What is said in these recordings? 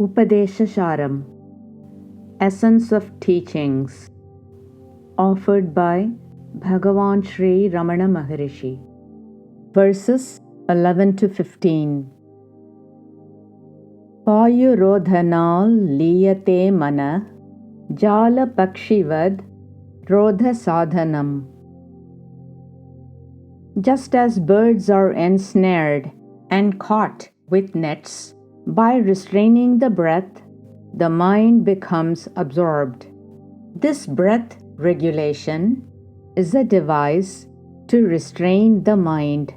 SARAM, Essence of Teachings, offered by Bhagavan Sri Ramana Maharishi. Verses 11 to 15. Payurodhanal liyate mana jala pakshivad rodha sadhanam. Just as birds are ensnared and caught with nets, by restraining the breath, the mind becomes absorbed. This breath regulation is a device to restrain the mind.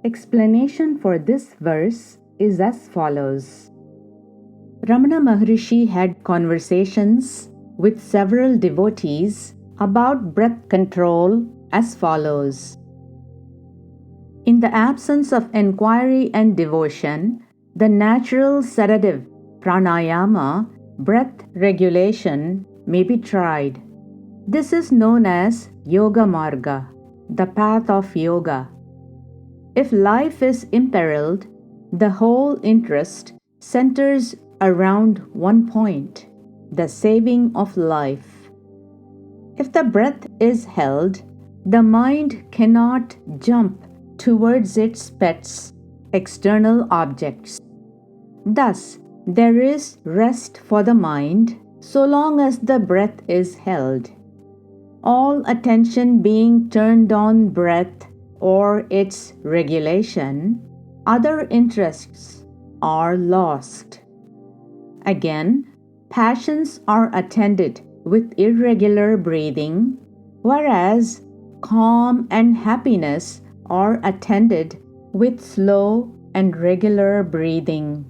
Explanation for this verse is as follows. Ramana Maharishi had conversations with several devotees about breath control as follows. In the absence of enquiry and devotion, the natural sedative pranayama, breath regulation, may be tried. This is known as Yoga Marga, the path of yoga. If life is imperiled, the whole interest centers around one point, the saving of life. If the breath is held, the mind cannot jump towards its pets, external objects. Thus, there is rest for the mind so long as the breath is held. All attention being turned on breath or its regulation, other interests are lost. Again, passions are attended with irregular breathing, whereas calm and happiness are attended with slow and regular breathing.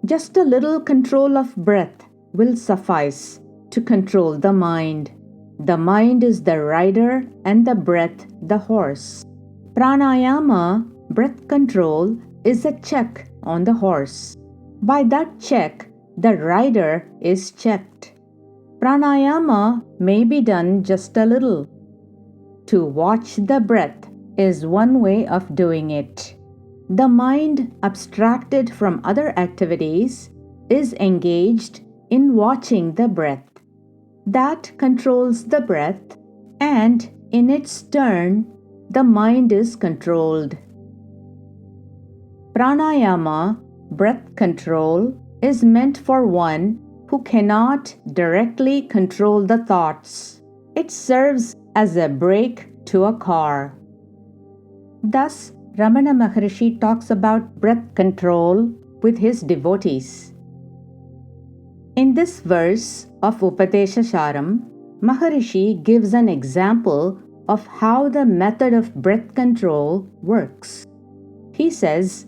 Just a little control of breath will suffice to control the mind. The mind is the rider and the breath the horse. Pranayama, breath control, is a check on the horse. By that check, the rider is checked. Pranayama may be done just a little. To watch the breath is one way of doing it. The mind, abstracted from other activities, is engaged in watching the breath. That controls the breath, and in its turn, the mind is controlled. Pranayama, breath control, is meant for one who cannot directly control the thoughts. It serves as a brake to a car. Thus, Ramana Maharishi talks about breath control with his devotees. In this verse of SARAM, Maharishi gives an example of how the method of breath control works. He says,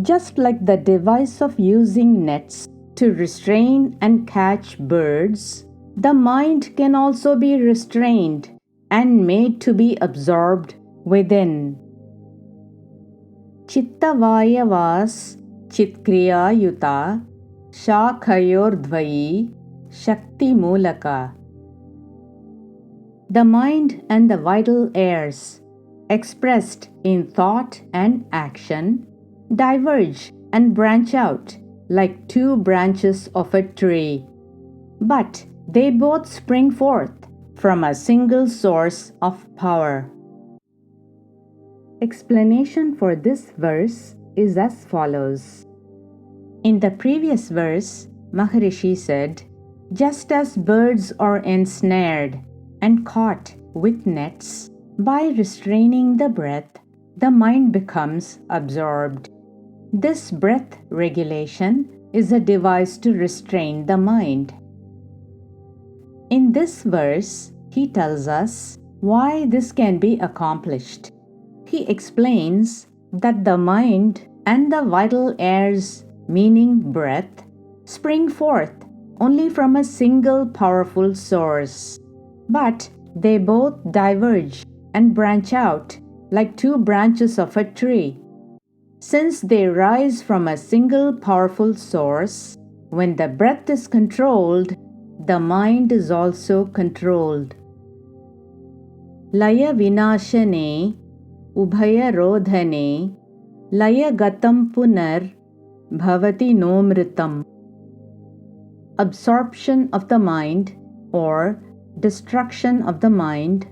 just like the device of using nets to restrain and catch birds, the mind can also be restrained and made to be absorbed within. Chittavayavas chitkriya shakhayordvayi shakti mulaka. The mind and the vital airs, expressed in thought and action, diverge and branch out like two branches of a tree. But they both spring forth from a single source of power. Explanation for this verse is as follows. In the previous verse, Maharishi said, just as birds are ensnared and caught with nets, by restraining the breath, the mind becomes absorbed. This breath regulation is a device to restrain the mind. In this verse, he tells us why this can be accomplished. He explains that the mind and the vital airs, meaning breath, spring forth only from a single powerful source, but they both diverge and branch out like two branches of a tree. Since they rise from a single powerful source, when the breath is controlled, the mind is also controlled. Laya vinashane, ubhaya rodhane, Laya gatam punar bhavati nomritam. Absorption of the mind or destruction of the mind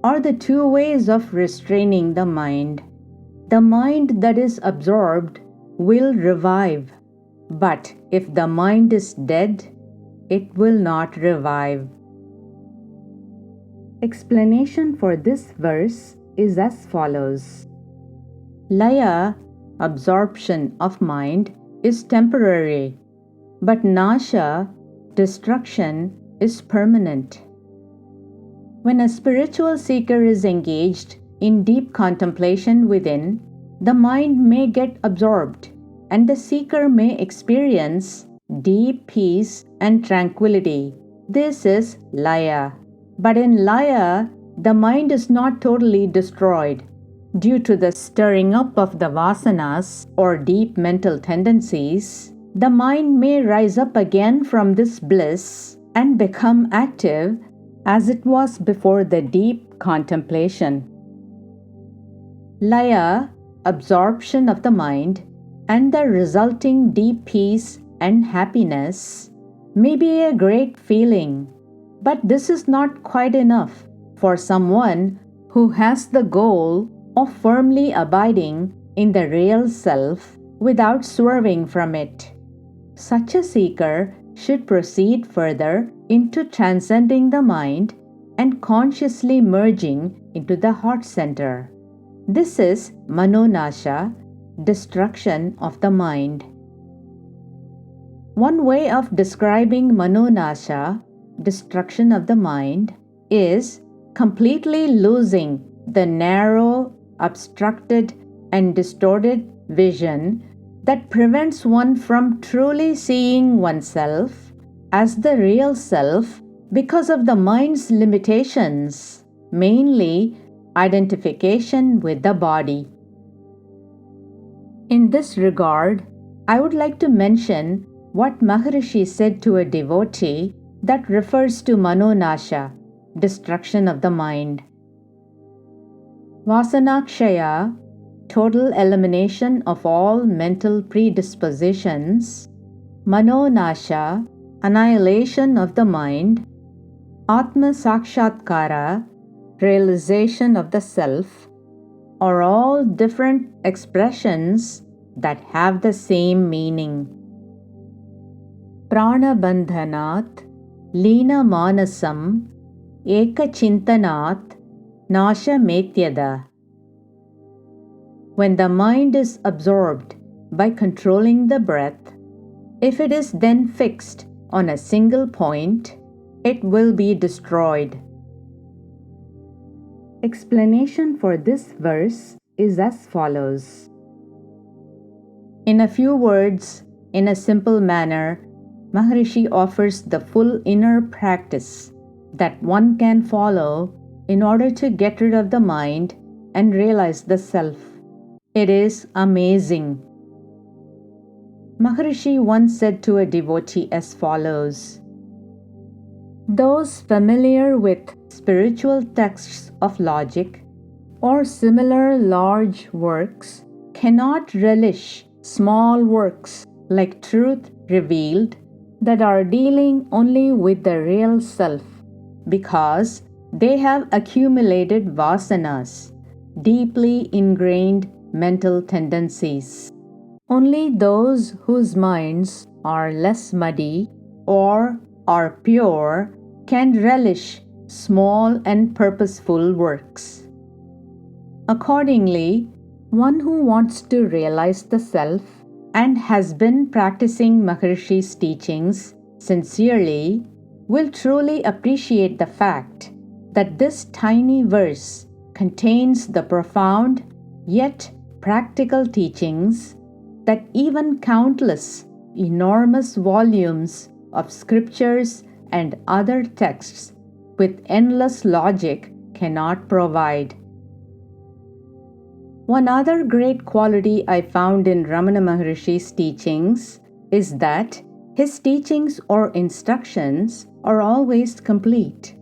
are the two ways of restraining the mind. The mind that is absorbed will revive, but if the mind is dead, it will not revive. Explanation for this verse is as follows. Laya, absorption of mind, is temporary, but nasha, destruction, is permanent. When a spiritual seeker is engaged in deep contemplation within, the mind may get absorbed, and the seeker may experience deep peace and tranquility. This is laya. But in laya, the mind is not totally destroyed. Due to the stirring up of the vasanas or deep mental tendencies, the mind may rise up again from this bliss and become active as it was before the deep contemplation. Laya, absorption of the mind, and the resulting deep peace and happiness may be a great feeling, but this is not quite enough for someone who has the goal of firmly abiding in the real self without swerving from it. Such a seeker should proceed further into transcending the mind and consciously merging into the heart center. This is manonasha, destruction of the mind. One way of describing manonasha, destruction of the mind, is completely losing the narrow, obstructed, and distorted vision that prevents one from truly seeing oneself as the real self because of the mind's limitations, mainly identification with the body. In this regard, I would like to mention what Maharishi said to a devotee that refers to manonasha, destruction of the mind. Vasanakshaya, total elimination of all mental predispositions, manonasha, annihilation of the mind, atma sakshatkara, realization of the self, are all different expressions that have the same meaning. Prana bandhanat, lina manasam, eka chintanat, nasha metyada. When the mind is absorbed by controlling the breath, if it is then fixed on a single point, it will be destroyed. Explanation for this verse is as follows. In a few words, in a simple manner, Maharishi offers the full inner practice that one can follow in order to get rid of the mind and realize the self. It is amazing. Maharishi once said to a devotee as follows. Those familiar with spiritual texts of logic or similar large works cannot relish small works like Truth Revealed that are dealing only with the real self because they have accumulated vasanas, deeply ingrained mental tendencies. Only those whose minds are less muddy or are pure can relish small and purposeful works. Accordingly, one who wants to realize the self and has been practicing Maharishi's teachings sincerely will truly appreciate the fact that this tiny verse contains the profound yet practical teachings that even countless, enormous volumes of scriptures and other texts with endless logic cannot provide. One other great quality I found in Ramana Maharishi's teachings is that his teachings or instructions are always complete.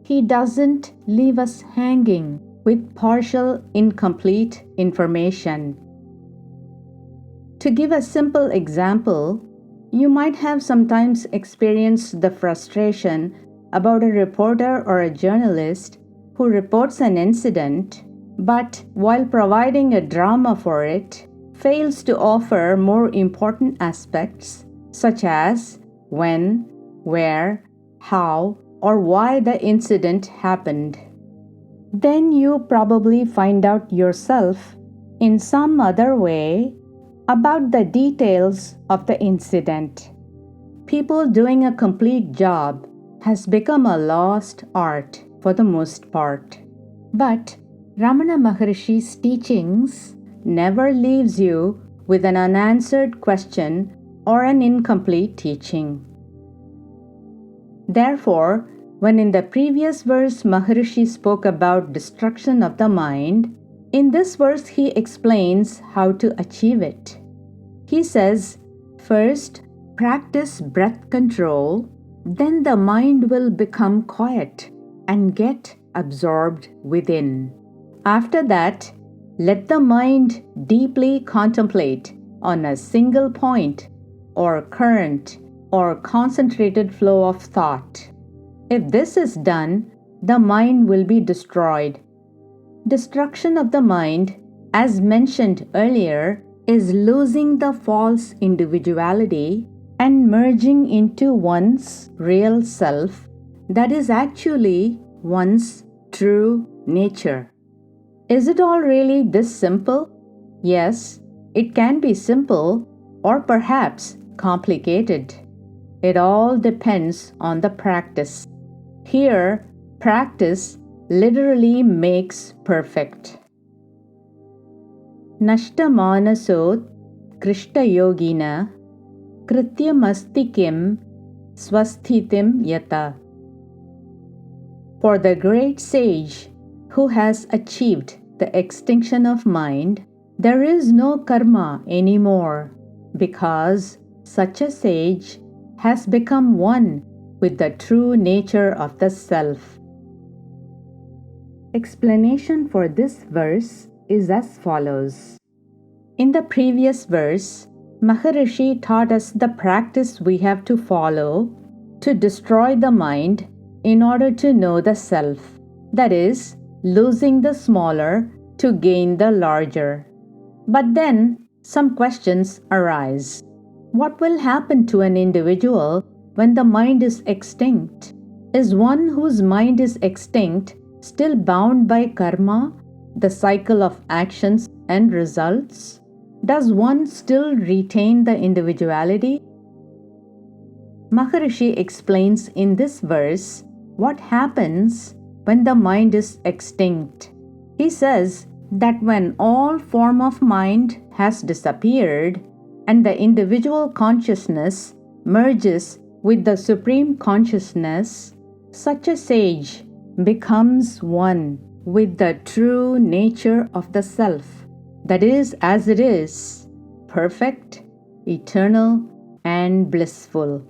He doesn't leave us hanging with partial, incomplete information. To give a simple example, you might have sometimes experienced the frustration about a reporter or a journalist who reports an incident, but while providing a drama for it, fails to offer more important aspects such as when, where, how, or why the incident happened. Then you probably find out yourself in some other way about the details of the incident. People doing a complete job has become a lost art for the most part. But Ramana Maharishi's teachings never leaves you with an unanswered question or an incomplete teaching. Therefore, when in the previous verse Maharishi spoke about destruction of the mind, in this verse he explains how to achieve it. He says, first, practice breath control, then the mind will become quiet and get absorbed within. After that, let the mind deeply contemplate on a single point or current or concentrated flow of thought. If this is done, the mind will be destroyed. Destruction of the mind, as mentioned earlier, is losing the false individuality and merging into one's real self, that is actually one's true nature. Is it all really this simple? Yes, it can be simple or perhaps complicated. It all depends on the practice. Here, practice literally makes perfect. Nashta manasot krishta yogina krityamasti kim swasthitim yata. For the great sage who has achieved the extinction of mind, there is no karma anymore, because such a sage has become one with the true nature of the self. Explanation for this verse is as follows. In the previous verse, Maharishi taught us the practice we have to follow to destroy the mind in order to know the self, that is, losing the smaller to gain the larger. But then some questions arise. What will happen to an individual when the mind is extinct? Is one whose mind is extinct still bound by karma, the cycle of actions and results? Does one still retain the individuality? Maharishi explains in this verse what happens when the mind is extinct. He says that when all form of mind has disappeared and the individual consciousness merges with the supreme consciousness, such a sage becomes one with the true nature of the self, that is as it is, perfect, eternal, and blissful.